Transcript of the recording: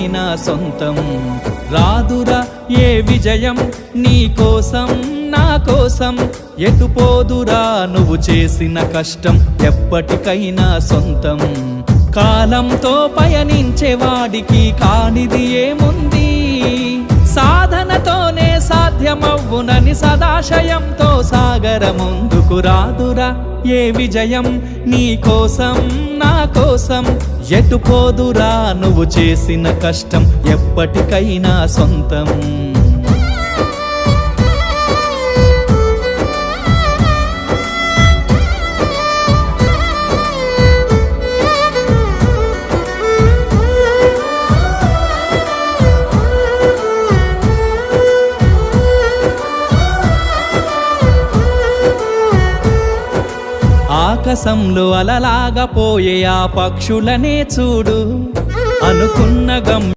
ఎప్పటికైనా సొంతం. రాదురా ఏ విజయం నీ కోసం నా కోసం, ఎటుపోదురా నువ్వు చేసిన కష్టం ఎప్పటికైనా సొంతం. కాలంతో పయనించే వాడికి కానిది ఏముంది, సాధనతోనే సాధ్యమవ్వునని సదాశయంతో సాగర ముందుకు. రాదురా ఏ విజయం నీ కోసం నా కోసం, ఎటుపోదురా నువ్వు చేసిన కష్టం ఎప్పటికైనా సొంతం. ఆకాశంలో అలలాగా పోయే ఆ పక్షులనే చూడు, అనుకున్న గమ్యం